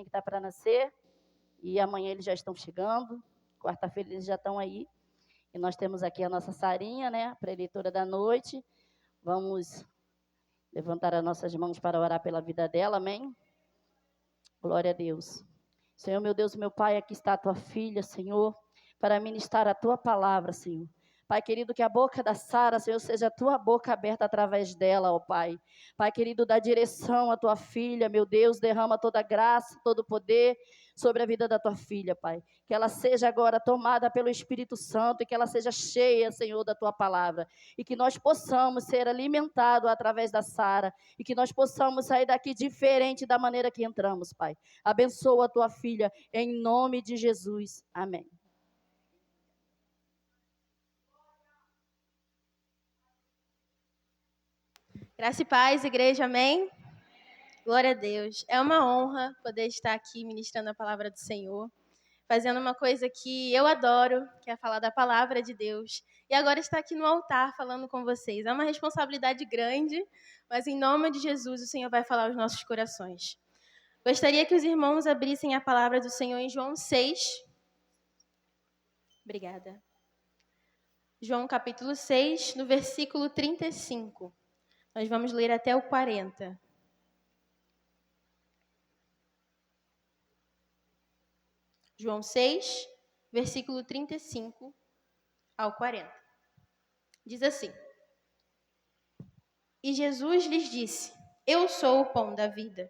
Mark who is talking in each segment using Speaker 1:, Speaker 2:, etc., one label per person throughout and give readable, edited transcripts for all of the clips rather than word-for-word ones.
Speaker 1: que está para nascer, e amanhã eles já estão chegando, quarta-feira eles já estão aí, e nós temos aqui a nossa Sarinha, né, a preletora da noite. Vamos levantar as nossas mãos para orar pela vida dela, amém? Glória a Deus. Senhor, meu Deus, meu Pai, aqui está a tua filha, Senhor, para ministrar a tua palavra, Senhor. Pai querido, que a boca da Sara, Senhor, seja a tua boca aberta através dela, ó Pai. Pai querido, dá direção à tua filha, meu Deus, derrama toda a graça, todo o poder sobre a vida da tua filha, Pai. Que ela seja agora tomada pelo Espírito Santo e que ela seja cheia, Senhor, da tua palavra. E que nós possamos ser alimentados através da Sara e que nós possamos sair daqui diferente da maneira que entramos, Pai. Abençoa a tua filha, em nome de Jesus. Amém.
Speaker 2: Graça e paz, igreja, amém? Glória a Deus. É uma honra poder estar aqui ministrando a palavra do Senhor, fazendo uma coisa que eu adoro, que é falar da palavra de Deus. E agora estar aqui no altar falando com vocês. É uma responsabilidade grande, mas em nome de Jesus o Senhor vai falar aos nossos corações. Gostaria que os irmãos abrissem a palavra do Senhor em João 6. Obrigada. João capítulo 6, no versículo 35. Nós vamos ler até o 40. João 6, versículo 35 ao 40. Diz assim: E Jesus lhes disse: Eu sou o pão da vida.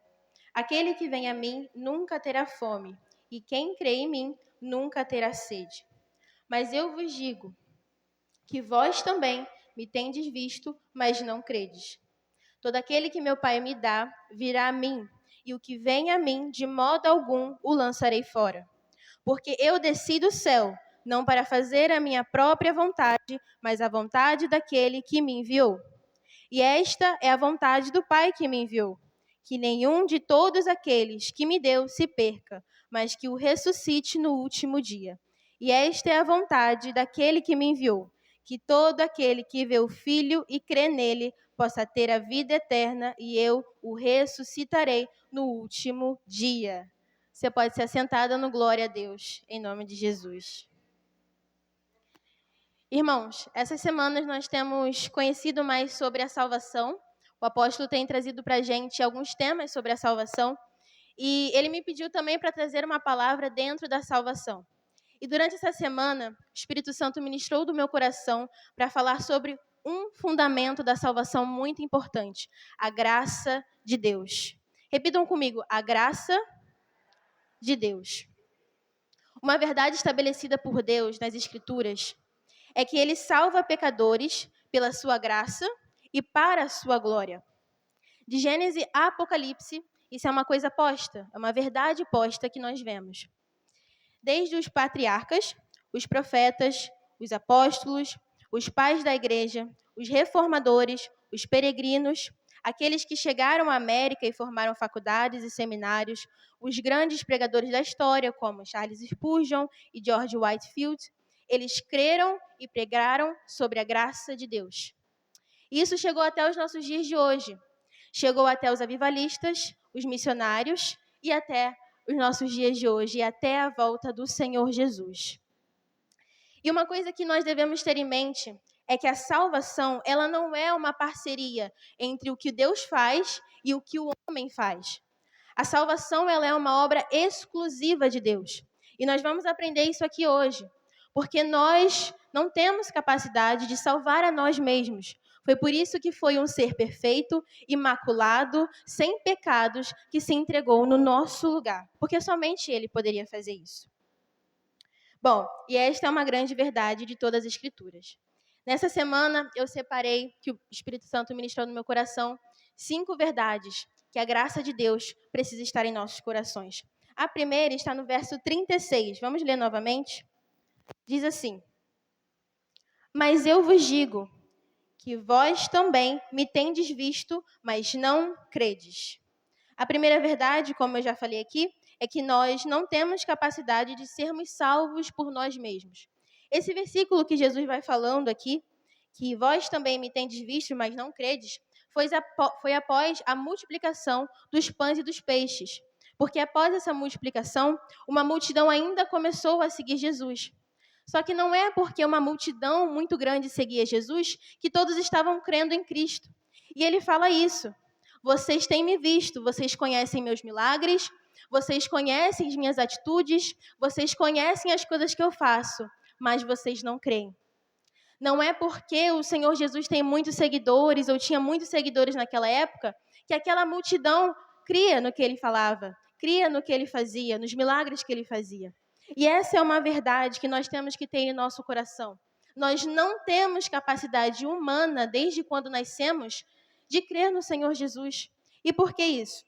Speaker 2: Aquele que vem a mim nunca terá fome, e quem crê em mim nunca terá sede. Mas eu vos digo que vós também me tendes visto, mas não credes. Todo aquele que meu Pai me dá virá a mim, e o que vem a mim, de modo algum o lançarei fora. Porque eu desci do céu, não para fazer a minha própria vontade, mas a vontade daquele que me enviou. E esta é a vontade do Pai que me enviou, que nenhum de todos aqueles que me deu se perca, mas que o ressuscite no último dia. E esta é a vontade daquele que me enviou, que todo aquele que vê o Filho e crê nele possa ter a vida eterna, e eu o ressuscitarei no último dia. Você pode ser assentada no glória a Deus, em nome de Jesus. Irmãos, essas semanas nós temos conhecido mais sobre a salvação. O apóstolo tem trazido para a gente alguns temas sobre a salvação. E ele me pediu também para trazer uma palavra dentro da salvação. E durante essa semana, o Espírito Santo ministrou do meu coração para falar sobre um fundamento da salvação muito importante: a graça de Deus. Repitam comigo: a graça de Deus. Uma verdade estabelecida por Deus nas Escrituras é que ele salva pecadores pela sua graça e para a sua glória. De Gênesis a Apocalipse, isso é uma coisa posta, é uma verdade posta que nós vemos. Desde os patriarcas, os profetas, os apóstolos, os pais da igreja, os reformadores, os peregrinos, aqueles que chegaram à América e formaram faculdades e seminários, os grandes pregadores da história, como Charles Spurgeon e George Whitefield, eles creram e pregaram sobre a graça de Deus. Isso chegou até os nossos dias de hoje. Chegou até os avivalistas, os missionários e até os nossos dias de hoje, e até a volta do Senhor Jesus. E uma coisa que nós devemos ter em mente é que a salvação, ela não é uma parceria entre o que Deus faz e o que o homem faz. A salvação, ela é uma obra exclusiva de Deus. E nós vamos aprender isso aqui hoje, porque nós não temos capacidade de salvar a nós mesmos. Foi por isso que foi um ser perfeito, imaculado, sem pecados, que se entregou no nosso lugar, porque somente Ele poderia fazer isso. Bom, e esta é uma grande verdade de todas as Escrituras. Nessa semana, eu separei, que o Espírito Santo ministrou no meu coração, 5 verdades que a graça de Deus precisa estar em nossos corações. A primeira está no verso 36. Vamos ler novamente? Diz assim: Mas eu vos digo que vós também me tendes visto, mas não credes. A primeira verdade, como eu já falei aqui, é que nós não temos capacidade de sermos salvos por nós mesmos. Esse versículo que Jesus vai falando aqui, que vós também me tendes visto, mas não credes, foi após a multiplicação dos pães e dos peixes. Porque após essa multiplicação, uma multidão ainda começou a seguir Jesus. Só que não é porque uma multidão muito grande seguia Jesus que todos estavam crendo em Cristo. E ele fala isso. Vocês têm me visto, vocês conhecem meus milagres, vocês conhecem as minhas atitudes, vocês conhecem as coisas que eu faço, mas vocês não creem. Não é porque o Senhor Jesus tem muitos seguidores, ou tinha muitos seguidores naquela época, que aquela multidão cria no que ele falava, cria no que ele fazia, nos milagres que ele fazia. E essa é uma verdade que nós temos que ter em nosso coração. Nós não temos capacidade humana, desde quando nascemos, de crer no Senhor Jesus. E por que isso?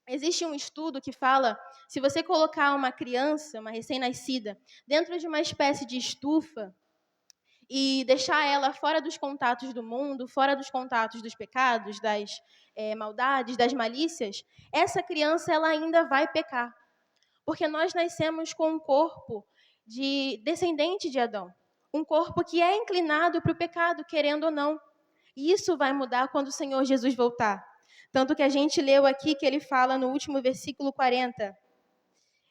Speaker 2: Existe um estudo que fala, se você colocar uma criança, uma recém-nascida, dentro de uma espécie de estufa e deixar ela fora dos contatos do mundo, fora dos contatos dos pecados, das maldades, das malícias, essa criança ela ainda vai pecar. Porque nós nascemos com um corpo de descendente de Adão. Um corpo que é inclinado para o pecado, querendo ou não. E isso vai mudar quando o Senhor Jesus voltar. Tanto que a gente leu aqui que ele fala no último versículo 40.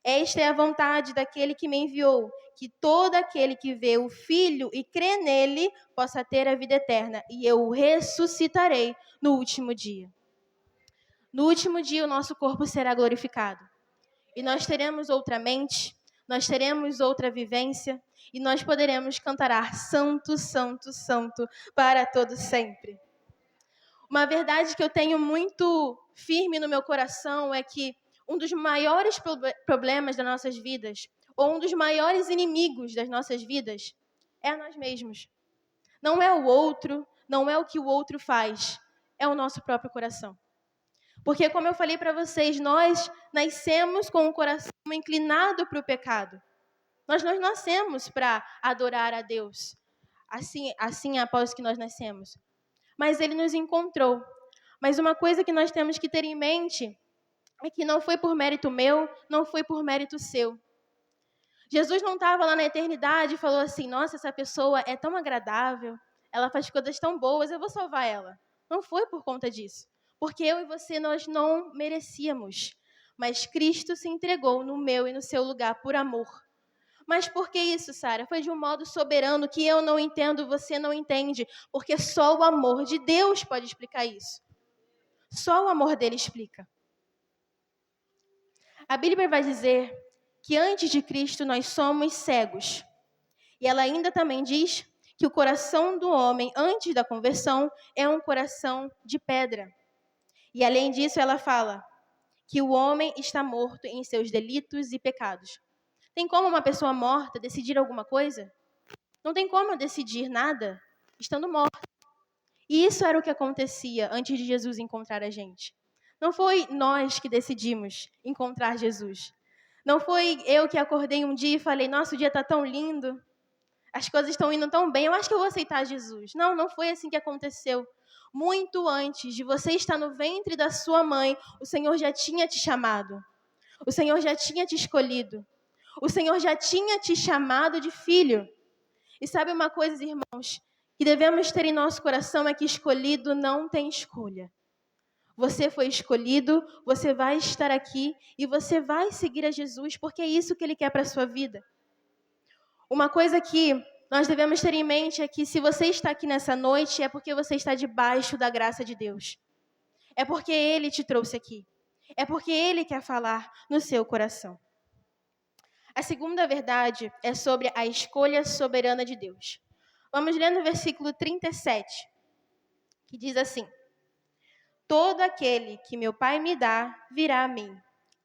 Speaker 2: Esta é a vontade daquele que me enviou, que todo aquele que vê o Filho e crê nele possa ter a vida eterna, e eu o ressuscitarei no último dia. No último dia o nosso corpo será glorificado. E nós teremos outra mente, nós teremos outra vivência, e nós poderemos cantar Santo, Santo, Santo, para todo sempre. Uma verdade que eu tenho muito firme no meu coração é que um dos maiores problemas das nossas vidas, ou um dos maiores inimigos das nossas vidas, é nós mesmos. Não é o outro, não é o que o outro faz, é o nosso próprio coração. Porque, como eu falei para vocês, nós nascemos com o coração inclinado para o pecado. Nós não nascemos para adorar a Deus, assim após que nós nascemos. Mas Ele nos encontrou. Mas uma coisa que nós temos que ter em mente é que não foi por mérito meu, não foi por mérito seu. Jesus não estava lá na eternidade e falou assim, nossa, essa pessoa é tão agradável, ela faz coisas tão boas, eu vou salvar ela. Não foi por conta disso. Porque eu e você, nós não merecíamos. Mas Cristo se entregou no meu e no seu lugar por amor. Mas por que isso, Sara? Foi de um modo soberano que eu não entendo, você não entende. Porque só o amor de Deus pode explicar isso. Só o amor dele explica. A Bíblia vai dizer que antes de Cristo nós somos cegos. E ela ainda também diz que o coração do homem, antes da conversão, é um coração de pedra. E além disso, ela fala que o homem está morto em seus delitos e pecados. Tem como uma pessoa morta decidir alguma coisa? Não tem como decidir nada estando morta. E isso era o que acontecia antes de Jesus encontrar a gente. Não foi nós que decidimos encontrar Jesus. Não foi eu que acordei um dia e falei, nossa, o dia está tão lindo, as coisas estão indo tão bem, eu acho que eu vou aceitar Jesus. Não, não foi assim que aconteceu. Muito antes de você estar no ventre da sua mãe, o Senhor já tinha te chamado. O Senhor já tinha te escolhido. O Senhor já tinha te chamado de filho. E sabe uma coisa, irmãos, que devemos ter em nosso coração é que escolhido não tem escolha. Você foi escolhido, você vai estar aqui e você vai seguir a Jesus, porque é isso que Ele quer para a sua vida. Uma coisa que nós devemos ter em mente é que se você está aqui nessa noite, é porque você está debaixo da graça de Deus. É porque Ele te trouxe aqui. É porque Ele quer falar no seu coração. A segunda verdade é sobre a escolha soberana de Deus. Vamos ler no versículo 37, que diz assim: todo aquele que meu Pai me dá, virá a mim,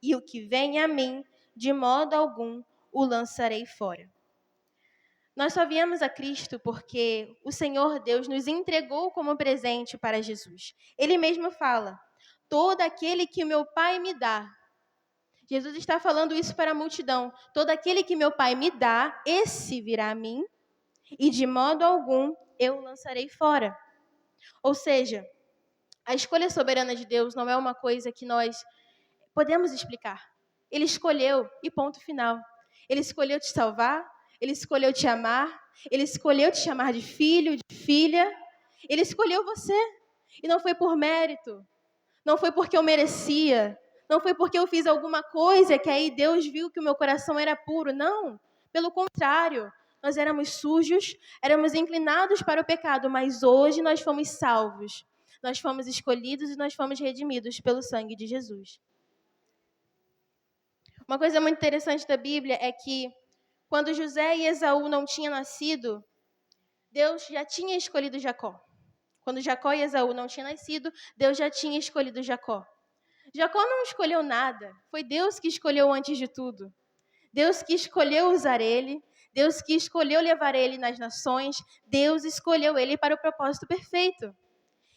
Speaker 2: e o que vem a mim, de modo algum, o lançarei fora. Nós só viemos a Cristo porque o Senhor Deus nos entregou como presente para Jesus. Ele mesmo fala, todo aquele que meu Pai me dá. Jesus está falando isso para a multidão. Todo aquele que meu Pai me dá, esse virá a mim, e de modo algum eu o lançarei fora. Ou seja, a escolha soberana de Deus não é uma coisa que nós podemos explicar. Ele escolheu e ponto final. Ele escolheu te salvar, Ele escolheu te amar, Ele escolheu te chamar de filho, de filha. Ele escolheu você. E não foi por mérito, não foi porque eu merecia, Não foi porque eu fiz alguma coisa que aí Deus viu que o meu coração era puro. Não. Pelo contrário, nós éramos sujos, éramos inclinados para o pecado, mas hoje nós fomos salvos. Nós fomos escolhidos e nós fomos redimidos pelo sangue de Jesus. Uma coisa muito interessante da Bíblia é que quando José e Esaú não tinham nascido, Deus já tinha escolhido Jacó. Quando Jacó e Esaú não tinham nascido, Deus já tinha escolhido Jacó. Jacó não escolheu nada, foi Deus que escolheu antes de tudo. Deus que escolheu usar ele, Deus que escolheu levar ele nas nações, Deus escolheu ele para o propósito perfeito.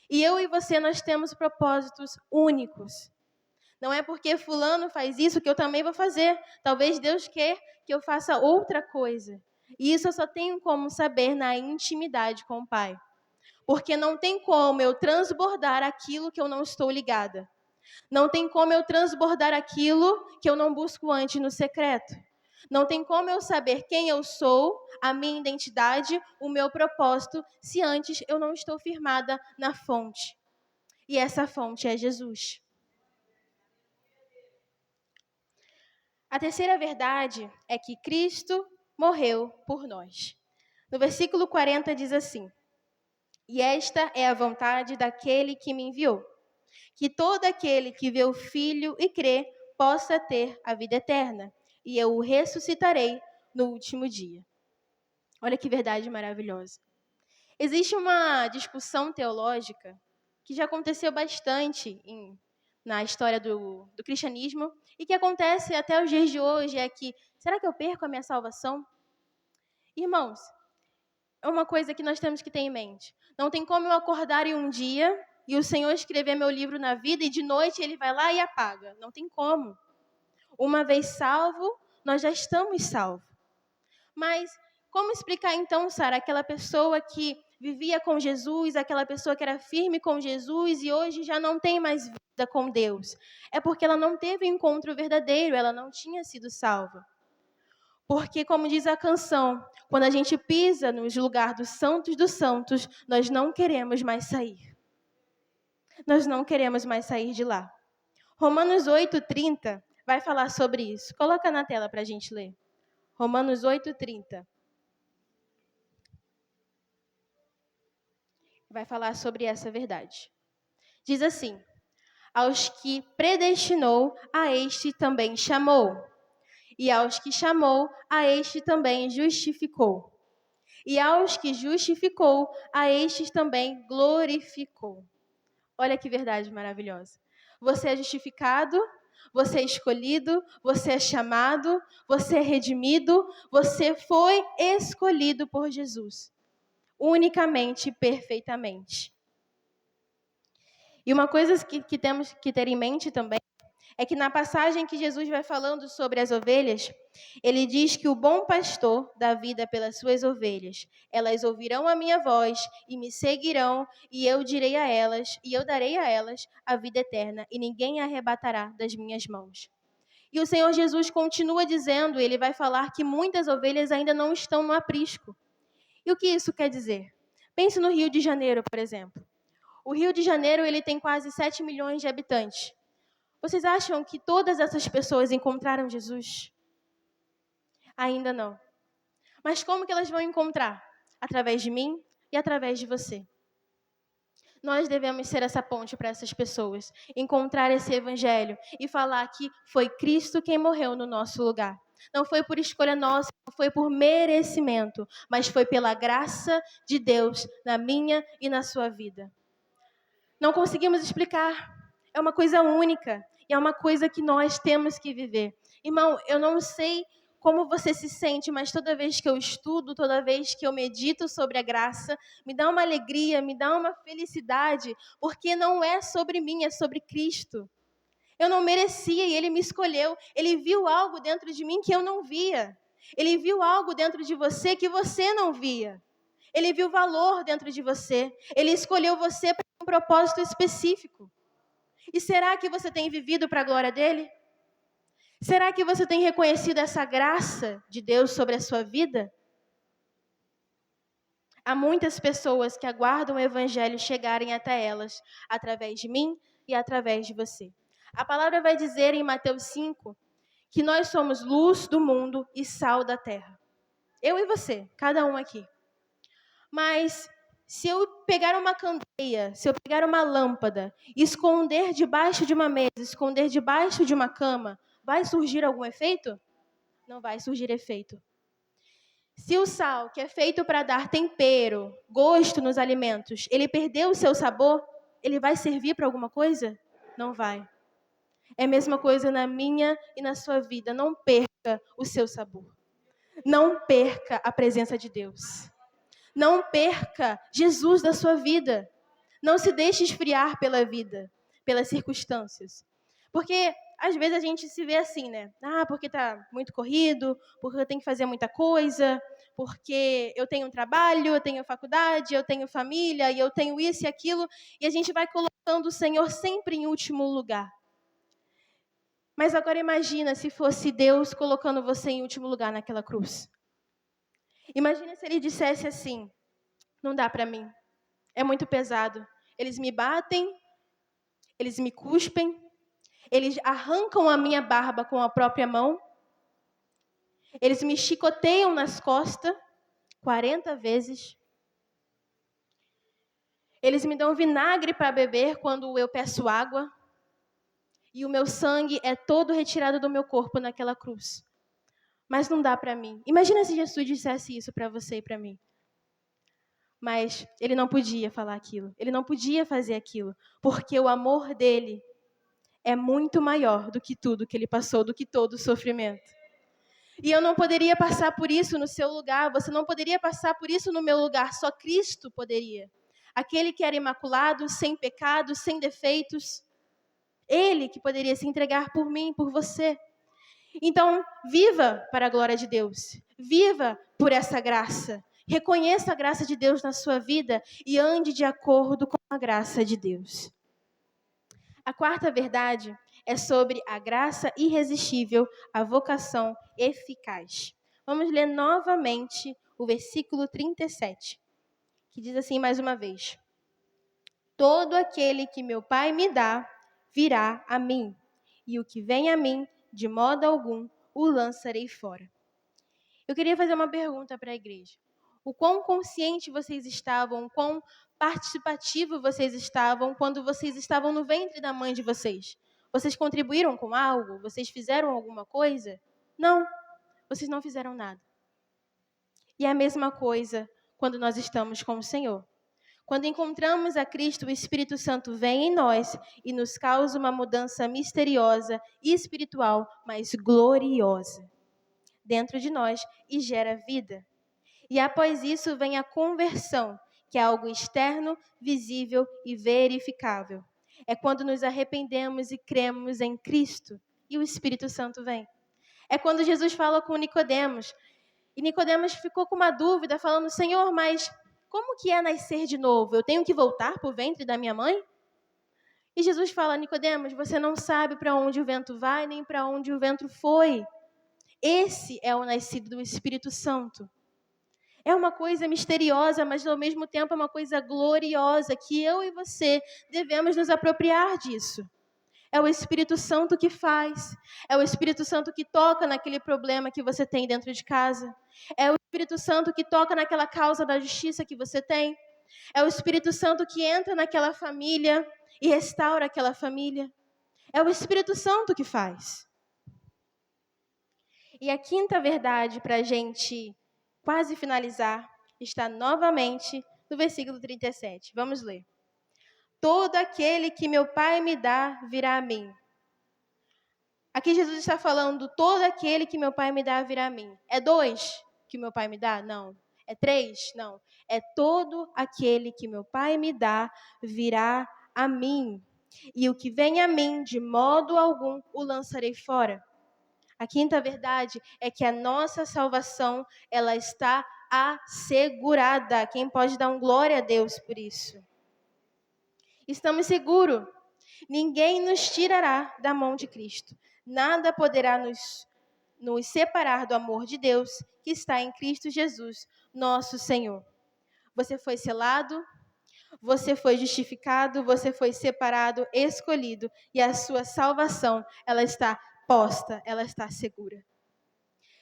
Speaker 2: E eu e você, nós temos propósitos únicos. Não é porque fulano faz isso que eu também vou fazer. Talvez Deus quer que eu faça outra coisa. E isso eu só tenho como saber na intimidade com o Pai. Porque não tem como eu transbordar aquilo que eu não estou ligada. Não tem como eu transbordar aquilo que eu não busco antes no secreto. Não tem como eu saber quem eu sou, a minha identidade, o meu propósito, se antes eu não estou firmada na fonte. E essa fonte é Jesus. A terceira verdade é que Cristo morreu por nós. No versículo 40 diz assim: E esta é a vontade daquele que me enviou, que todo aquele que vê o Filho e crê possa ter a vida eterna, e eu o ressuscitarei no último dia. Olha que verdade maravilhosa. Existe uma discussão teológica que já aconteceu bastante na história do cristianismo e que acontece até os dias de hoje, é que, será que eu perco a minha salvação? Irmãos, é uma coisa que nós temos que ter em mente. Não tem como eu acordar em um dia e o Senhor escrever meu livro na vida e de noite Ele vai lá e apaga. Não tem como. Uma vez salvo, nós já estamos salvos. Mas como explicar então, Sara, aquela pessoa que vivia com Jesus, aquela pessoa que era firme com Jesus e hoje já não tem mais vida com Deus? É porque ela não teve um encontro verdadeiro, ela não tinha sido salva. Porque, como diz a canção, quando a gente pisa no lugar dos santos, nós não queremos mais sair. Nós não queremos mais sair de lá. Romanos 8:30 vai falar sobre isso. Coloca na tela para a gente ler. Romanos 8:30. Vai falar sobre essa verdade. Diz assim: aos que predestinou, a este também chamou. E aos que chamou, a este também justificou. E aos que justificou, a estes também glorificou. Olha que verdade maravilhosa. Você é justificado, você é escolhido, você é chamado, você é redimido, você foi escolhido por Jesus. Unicamente e perfeitamente. E uma coisa que temos que ter em mente também é que na passagem que Jesus vai falando sobre as ovelhas, ele diz que o bom pastor dá vida pelas suas ovelhas. Elas ouvirão a minha voz e me seguirão, e eu direi a elas, e eu darei a elas a vida eterna, e ninguém a arrebatará das minhas mãos. E o Senhor Jesus continua dizendo, ele vai falar que muitas ovelhas ainda não estão no aprisco. E o que isso quer dizer? Pense no Rio de Janeiro, por exemplo. O Rio de Janeiro ele tem quase 7 milhões de habitantes. Vocês acham que todas essas pessoas encontraram Jesus? Ainda não. Mas como que elas vão encontrar? Através de mim e através de você. Nós devemos ser essa ponte para essas pessoas, encontrar esse evangelho e falar que foi Cristo quem morreu no nosso lugar. Não foi por escolha nossa, não foi por merecimento, mas foi pela graça de Deus na minha e na sua vida. Não conseguimos explicar. É uma coisa única. E é uma coisa que nós temos que viver. Irmão, eu não sei como você se sente, mas toda vez que eu estudo, toda vez que eu medito sobre a graça, me dá uma alegria, me dá uma felicidade, porque não é sobre mim, é sobre Cristo. Eu não merecia e Ele me escolheu. Ele viu algo dentro de mim que eu não via. Ele viu algo dentro de você que você não via. Ele viu valor dentro de você. Ele escolheu você para um propósito específico. E será que você tem vivido para a glória dele? Será que você tem reconhecido essa graça de Deus sobre a sua vida? Há muitas pessoas que aguardam o evangelho chegarem até elas através de mim e através de você. A palavra vai dizer em Mateus 5 que nós somos luz do mundo e sal da terra. Eu e você, cada um aqui. Mas se eu pegar uma candeia, se eu pegar uma lâmpada, esconder debaixo de uma mesa, esconder debaixo de uma cama, vai surgir algum efeito? Não vai surgir efeito. Se o sal, que é feito para dar tempero, gosto nos alimentos, ele perdeu o seu sabor, ele vai servir para alguma coisa? Não vai. É a mesma coisa na minha e na sua vida. Não perca o seu sabor. Não perca a presença de Deus. Não perca Jesus da sua vida. Não se deixe esfriar pela vida, pelas circunstâncias. Porque às vezes a gente se vê assim, né? Porque tá muito corrido, porque eu tenho que fazer muita coisa, porque eu tenho um trabalho, eu tenho faculdade, eu tenho família, e eu tenho isso e aquilo, e a gente vai colocando o Senhor sempre em último lugar. Mas agora imagina se fosse Deus colocando você em último lugar naquela cruz. Imagina se ele dissesse assim: não dá para mim, é muito pesado. Eles me batem, eles me cuspem, eles arrancam a minha barba com a própria mão, eles me chicoteiam nas costas 40 vezes, eles me dão vinagre para beber quando eu peço água, e o meu sangue é todo retirado do meu corpo naquela cruz. Mas não dá para mim. Imagina se Jesus dissesse isso para você e para mim. Mas ele não podia falar aquilo. Ele não podia fazer aquilo. Porque o amor dele é muito maior do que tudo que ele passou, do que todo o sofrimento. E eu não poderia passar por isso no seu lugar. Você não poderia passar por isso no meu lugar. Só Cristo poderia. Aquele que era imaculado, sem pecado, sem defeitos. Ele que poderia se entregar por mim, por você. Então, viva para a glória de Deus. Viva por essa graça. Reconheça a graça de Deus na sua vida e ande de acordo com a graça de Deus. A quarta verdade é sobre a graça irresistível, a vocação eficaz. Vamos ler novamente o versículo 37, que diz assim mais uma vez: todo aquele que meu Pai me dá, virá a mim, e o que vem a mim, de modo algum, o lançarei fora. Eu queria fazer uma pergunta para a igreja. O quão consciente vocês estavam, o quão participativo vocês estavam quando vocês estavam no ventre da mãe de vocês? Vocês contribuíram com algo? Vocês fizeram alguma coisa? Não, vocês não fizeram nada. E é a mesma coisa quando nós estamos com o Senhor. Quando encontramos a Cristo, o Espírito Santo vem em nós e nos causa uma mudança misteriosa e espiritual, mas gloriosa, dentro de nós e gera vida. E após isso vem a conversão, que é algo externo, visível e verificável. É quando nos arrependemos e cremos em Cristo e o Espírito Santo vem. É quando Jesus fala com Nicodemos, e Nicodemos ficou com uma dúvida, falando: Senhor, mas como que é nascer de novo? Eu tenho que voltar para o ventre da minha mãe? E Jesus fala: Nicodemos, você não sabe para onde o vento vai, nem para onde o vento foi. Esse é o nascido do Espírito Santo. É uma coisa misteriosa, mas ao mesmo tempo é uma coisa gloriosa, que eu e você devemos nos apropriar disso. É o Espírito Santo que faz. É o Espírito Santo que toca naquele problema que você tem dentro de casa. É o Espírito Santo que toca naquela causa da justiça que você tem. É o Espírito Santo que entra naquela família e restaura aquela família. É o Espírito Santo que faz. E a quinta verdade para a gente quase finalizar está novamente no versículo 37. Vamos ler. Todo aquele que meu Pai me dá, virá a mim. Aqui Jesus está falando: todo aquele que meu Pai me dá, virá a mim. É 2 que meu Pai me dá? Não. É 3? Não. É todo aquele que meu Pai me dá, virá a mim. E o que vem a mim, de modo algum, o lançarei fora. A quinta verdade é que a nossa salvação, ela está assegurada. Quem pode dar um glória a Deus por isso? Estamos seguros. Ninguém nos tirará da mão de Cristo. Nada poderá nos separar do amor de Deus que está em Cristo Jesus, nosso Senhor. Você foi selado, Você foi justificado, você foi separado, escolhido, e a sua salvação, ela está posta, ela está segura.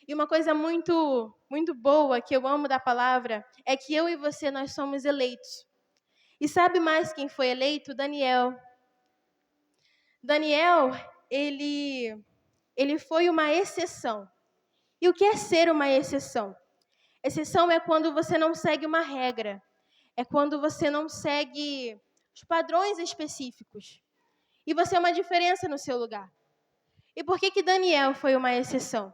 Speaker 2: E uma coisa muito boa que eu amo da palavra é que eu e você, nós somos eleitos. E sabe mais quem foi eleito? Daniel. Daniel, ele foi uma exceção. E o que é ser uma exceção? Exceção é quando você não segue uma regra. É quando você não segue os padrões específicos. E você é uma diferença no seu lugar. E por que Daniel foi uma exceção?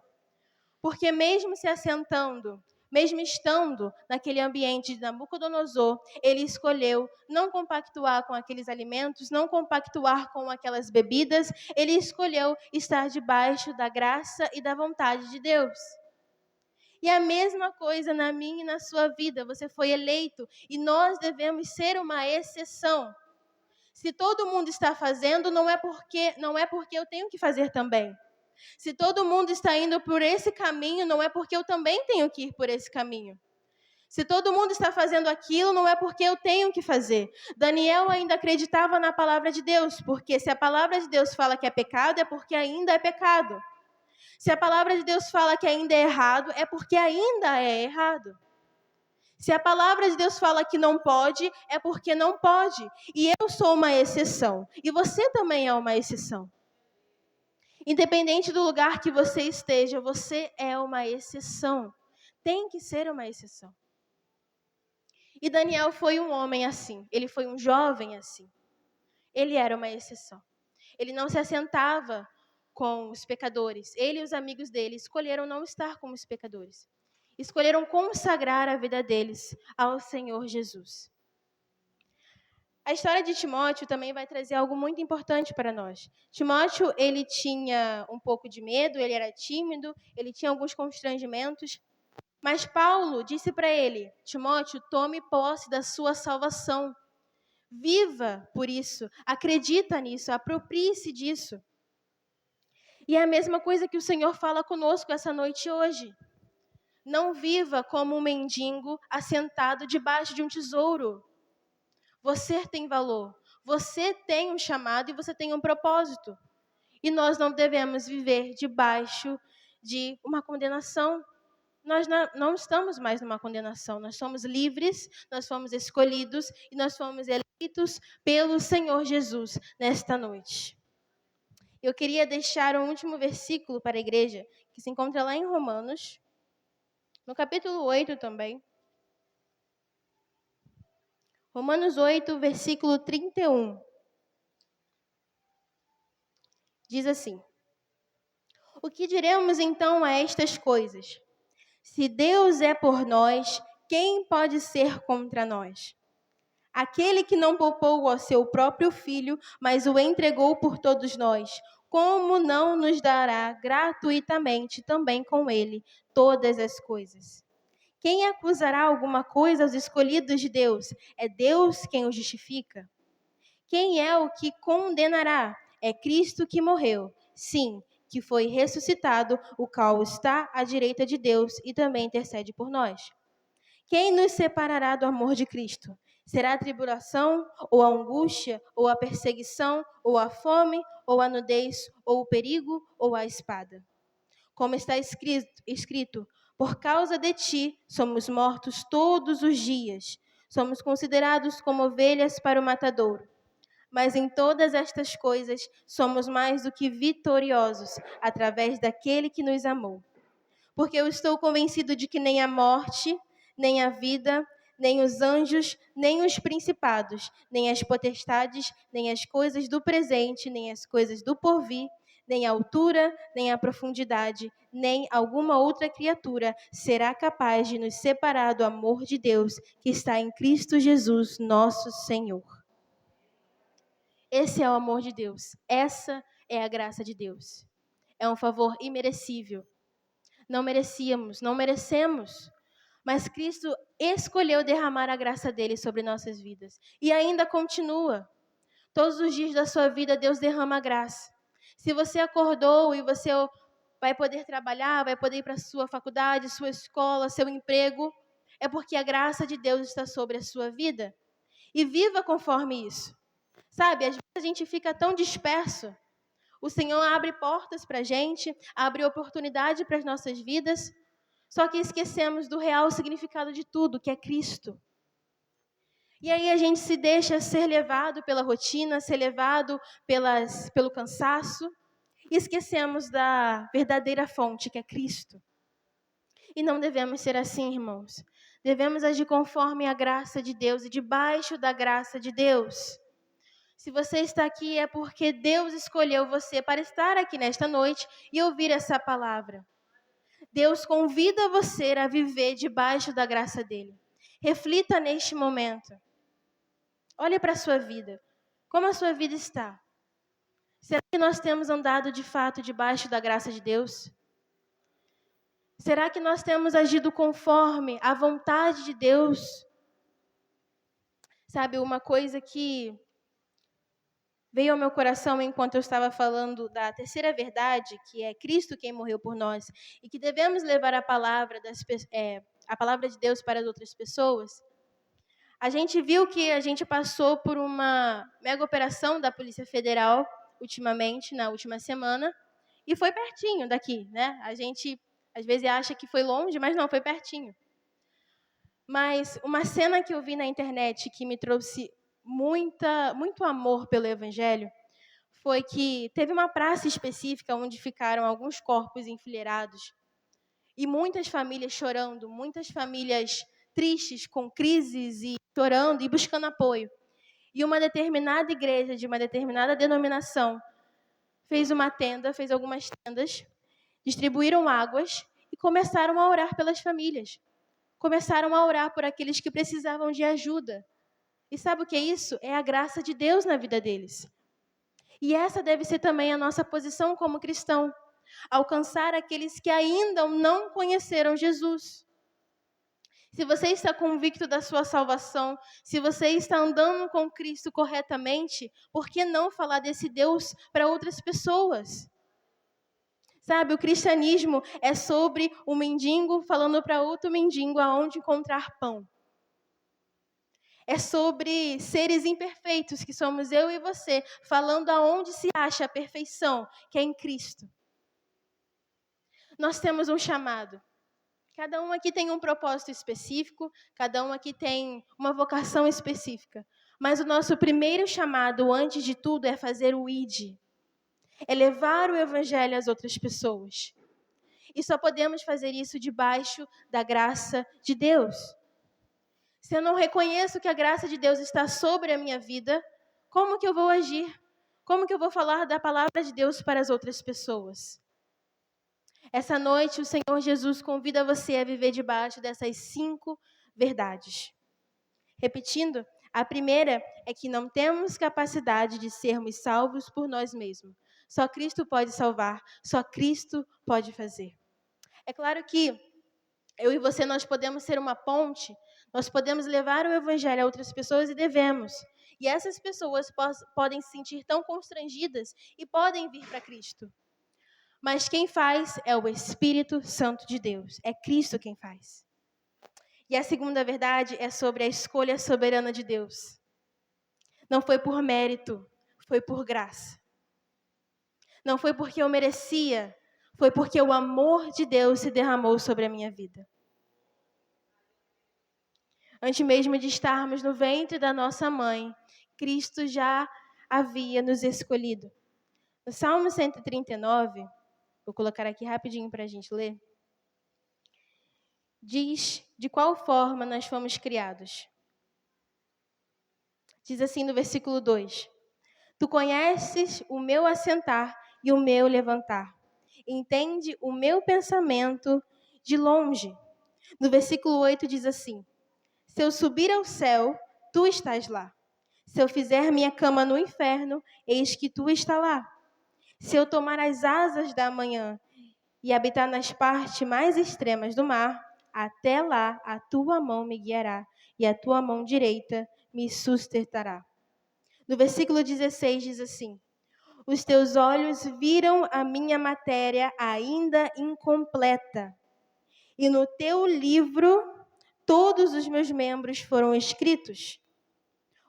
Speaker 2: Porque mesmo se assentando, mesmo estando naquele ambiente de Nabucodonosor, ele escolheu não compactuar com aqueles alimentos, não compactuar com aquelas bebidas, ele escolheu estar debaixo da graça e da vontade de Deus. E a mesma coisa na minha e na sua vida, você foi eleito e nós devemos ser uma exceção. Se todo mundo está fazendo, não é porque eu tenho que fazer também. Se todo mundo está indo por esse caminho, não é porque eu também tenho que ir por esse caminho. Se todo mundo está fazendo aquilo, não é porque eu tenho que fazer. Daniel ainda acreditava na palavra de Deus, porque se a palavra de Deus fala que é pecado, é porque ainda é pecado. Se a palavra de Deus fala que ainda é errado, é porque ainda é errado. Se a palavra de Deus fala que não pode, é porque não pode. E eu sou uma exceção. E você também é uma exceção. Independente do lugar que você esteja, você é uma exceção. Tem que ser uma exceção. E Daniel foi um homem assim. Ele foi um jovem assim. Ele era uma exceção. Ele não se assentava com os pecadores. Ele e os amigos dele escolheram não estar como os pecadores. Escolheram consagrar a vida deles ao Senhor Jesus. A história de Timóteo também vai trazer algo muito importante para nós. Timóteo, ele tinha um pouco de medo, ele era tímido, ele tinha alguns constrangimentos, mas Paulo disse para ele: Timóteo, tome posse da sua salvação. Viva por isso, acredita nisso, aproprie-se disso. E é a mesma coisa que o Senhor fala conosco essa noite hoje. Não viva como um mendigo assentado debaixo de um tesouro. Você tem valor, você tem um chamado e você tem um propósito. E nós não devemos viver debaixo de uma condenação. Nós não estamos mais numa condenação, nós somos livres, nós fomos escolhidos e nós fomos eleitos pelo Senhor Jesus nesta noite. Eu queria deixar um último versículo para a igreja, que se encontra lá em Romanos, no capítulo 8 também. Romanos 8, versículo 31. Diz assim: O que diremos então a estas coisas? Se Deus é por nós, quem pode ser contra nós? Aquele que não poupou ao seu próprio filho, mas o entregou por todos nós, como não nos dará gratuitamente também com ele todas as coisas? Quem acusará alguma coisa aos escolhidos de Deus? É Deus quem os justifica. Quem é o que condenará? É Cristo que morreu. Sim, que foi ressuscitado, o qual está à direita de Deus e também intercede por nós. Quem nos separará do amor de Cristo? Será a tribulação, ou a angústia, ou a perseguição, ou a fome, ou a nudez, ou o perigo, ou a espada? Como está escrito, por causa de ti somos mortos todos os dias, somos considerados como ovelhas para o matadouro. Mas em todas estas coisas somos mais do que vitoriosos, através daquele que nos amou. Porque eu estou convencido de que nem a morte, nem a vida, nem os anjos, nem os principados, nem as potestades, nem as coisas do presente, nem as coisas do porvir, nem a altura, nem a profundidade, nem alguma outra criatura será capaz de nos separar do amor de Deus que está em Cristo Jesus, nosso Senhor. Esse é o amor de Deus. Essa é a graça de Deus. É um favor imerecível. Não merecíamos, não merecemos. Mas Cristo escolheu derramar a graça dele sobre nossas vidas. E ainda continua. Todos os dias da sua vida, Deus derrama a graça. Se você acordou e você vai poder trabalhar, vai poder ir para a sua faculdade, sua escola, seu emprego, é porque a graça de Deus está sobre a sua vida. e viva conforme isso. Sabe, às vezes a gente fica tão disperso. O Senhor abre portas para a gente, abre oportunidade para as nossas vidas, só que esquecemos do real significado de tudo, que é Cristo. E aí a gente se deixa ser levado pela rotina, ser levado pelo cansaço, e esquecemos da verdadeira fonte, que é Cristo. E não devemos ser assim, irmãos. Devemos agir conforme a graça de Deus e debaixo da graça de Deus. Se você está aqui é porque Deus escolheu você para estar aqui nesta noite e ouvir essa palavra. Deus convida você a viver debaixo da graça dele. Reflita neste momento. Olhe para a sua vida. Como a sua vida está? Será que nós temos andado de fato debaixo da graça de Deus? Será que nós temos agido conforme a vontade de Deus? Sabe, uma coisa que veio ao meu coração enquanto eu estava falando da terceira verdade, que é Cristo quem morreu por nós, e que devemos levar a palavra de Deus para as outras pessoas. A gente viu que a gente passou por uma mega operação da Polícia Federal ultimamente, na última semana, e foi pertinho daqui, né? A gente às vezes acha que foi longe, mas não, foi pertinho. Mas uma cena que eu vi na internet que me trouxe muito amor pelo Evangelho foi que teve uma praça específica onde ficaram alguns corpos enfileirados e muitas famílias chorando, muitas famílias tristes, com crises e chorando e buscando apoio. E uma determinada igreja de uma determinada denominação fez algumas tendas, distribuíram águas e começaram a orar pelas famílias. Começaram a orar por aqueles que precisavam de ajuda. E sabe o que é isso? É a graça de Deus na vida deles. E essa deve ser também a nossa posição como cristão. Alcançar aqueles que ainda não conheceram Jesus. Se você está convicto da sua salvação, se você está andando com Cristo corretamente, por que não falar desse Deus para outras pessoas? Sabe, o cristianismo é sobre o mendigo falando para outro mendigo aonde encontrar pão. É sobre seres imperfeitos, que somos eu e você, falando aonde se acha a perfeição, que é em Cristo. Nós temos um chamado. Cada um aqui tem um propósito específico, cada um aqui tem uma vocação específica. Mas o nosso primeiro chamado, antes de tudo, é fazer o ID. É levar o evangelho às outras pessoas. E só podemos fazer isso debaixo da graça de Deus. Se eu não reconheço que a graça de Deus está sobre a minha vida, como que eu vou agir? Como que eu vou falar da palavra de Deus para as outras pessoas? Essa noite, o Senhor Jesus convida você a viver debaixo dessas 5 verdades. Repetindo, a primeira é que não temos capacidade de sermos salvos por nós mesmos. Só Cristo pode salvar, só Cristo pode fazer. É claro que eu e você, nós podemos ser uma ponte, nós podemos levar o evangelho a outras pessoas e devemos. E essas pessoas podem se sentir tão constrangidas e podem vir para Cristo. Mas quem faz é o Espírito Santo de Deus. É Cristo quem faz. E a segunda verdade é sobre a escolha soberana de Deus. Não foi por mérito, foi por graça. Não foi porque eu merecia, foi porque o amor de Deus se derramou sobre a minha vida. Antes mesmo de estarmos no ventre da nossa mãe, Cristo já havia nos escolhido. No Salmo 139, vou colocar aqui rapidinho para a gente ler, diz de qual forma nós fomos criados. Diz assim no versículo 2: Tu conheces o meu assentar e o meu levantar. Entende o meu pensamento de longe. No versículo 8 diz assim: Se eu subir ao céu, tu estás lá. Se eu fizer minha cama no inferno, eis que tu estás lá. Se eu tomar as asas da manhã e habitar nas partes mais extremas do mar, até lá a tua mão me guiará e a tua mão direita me sustentará. No versículo 16 diz assim: Os teus olhos viram a minha matéria ainda incompleta, e no teu livro todos os meus membros foram escritos.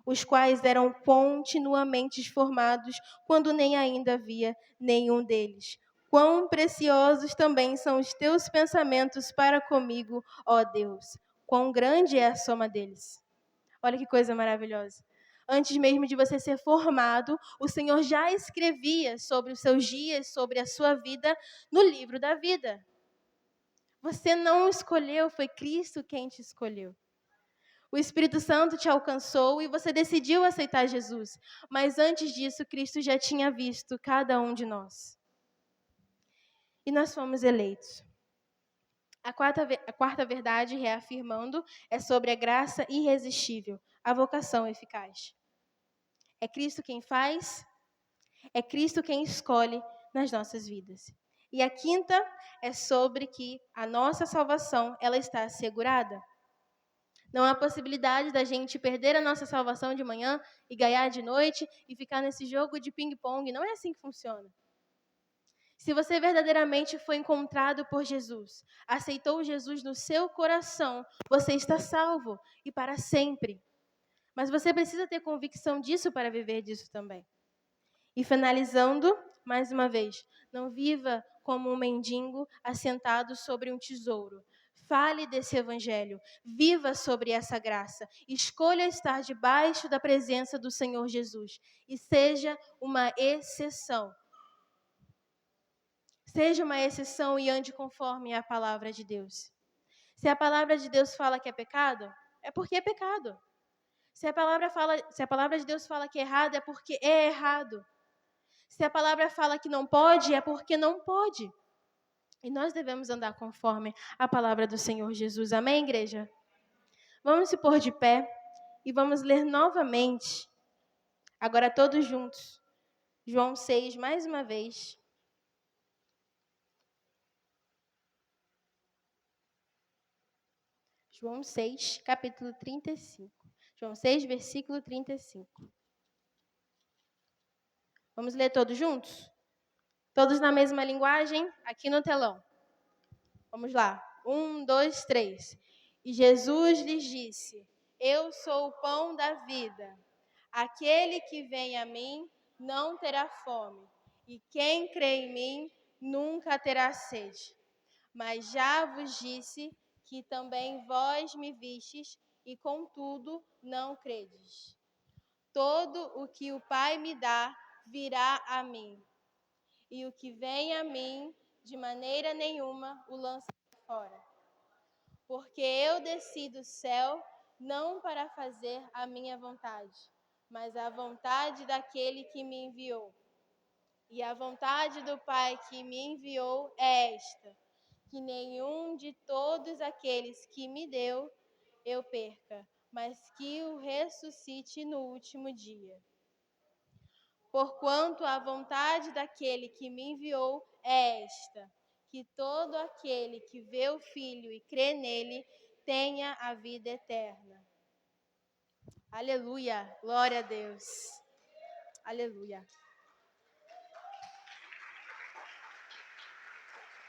Speaker 2: os quais eram continuamente formados quando nem ainda havia nenhum deles. Quão preciosos também são os teus pensamentos para comigo, ó Deus. Quão grande é a soma deles. Olha que coisa maravilhosa. Antes mesmo de você ser formado, o Senhor já escrevia sobre os seus dias, sobre a sua vida, no livro da vida. Você não escolheu, foi Cristo quem te escolheu. O Espírito Santo te alcançou e você decidiu aceitar Jesus. Mas antes disso, Cristo já tinha visto cada um de nós. E nós fomos eleitos. A quarta verdade, reafirmando, é sobre a graça irresistível, a vocação eficaz. É Cristo quem faz, é Cristo quem escolhe nas nossas vidas. E a quinta é sobre que a nossa salvação, ela está assegurada. Não há possibilidade da gente perder a nossa salvação de manhã e ganhar de noite e ficar nesse jogo de ping-pong. Não é assim que funciona. Se você verdadeiramente foi encontrado por Jesus, aceitou Jesus no seu coração, você está salvo e para sempre. Mas você precisa ter convicção disso para viver disso também. E finalizando, mais uma vez, não viva como um mendigo assentado sobre um tesouro. Fale desse evangelho, viva sobre essa graça, escolha estar debaixo da presença do Senhor Jesus e seja uma exceção. Seja uma exceção e ande conforme a palavra de Deus. Se a palavra de Deus fala que é pecado, é porque é pecado. Se a palavra de Deus fala que é errado, é porque é errado. Se a palavra fala que não pode, é porque não pode. E nós devemos andar conforme a palavra do Senhor Jesus. Amém, igreja? Vamos se pôr de pé e vamos ler novamente, agora todos juntos, João 6, mais uma vez. João 6, capítulo 35. João 6, versículo 35. Vamos ler todos juntos? Todos na mesma linguagem, aqui no telão. Vamos lá. 1, 2, 3. E Jesus lhes disse: Eu sou o pão da vida. Aquele que vem a mim não terá fome, e quem crê em mim nunca terá sede. Mas já vos disse que também vós me vistes, e contudo não credes. Todo o que o Pai me dá virá a mim, e o que vem a mim, de maneira nenhuma o lançarei fora. Porque eu desci do céu não para fazer a minha vontade, mas a vontade daquele que me enviou. E a vontade do Pai que me enviou é esta: que nenhum de todos aqueles que me deu eu perca, mas que o ressuscite no último dia. Porquanto a vontade daquele que me enviou é esta: que todo aquele que vê o Filho e crê nele tenha a vida eterna. Aleluia, glória a Deus. Aleluia.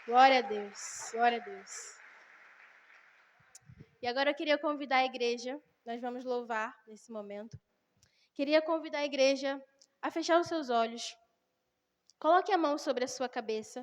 Speaker 2: Glória a Deus, glória a Deus. E agora eu queria convidar a igreja, nós vamos louvar nesse momento. Queria convidar a igreja a fechar os seus olhos. Coloque a mão sobre a sua cabeça.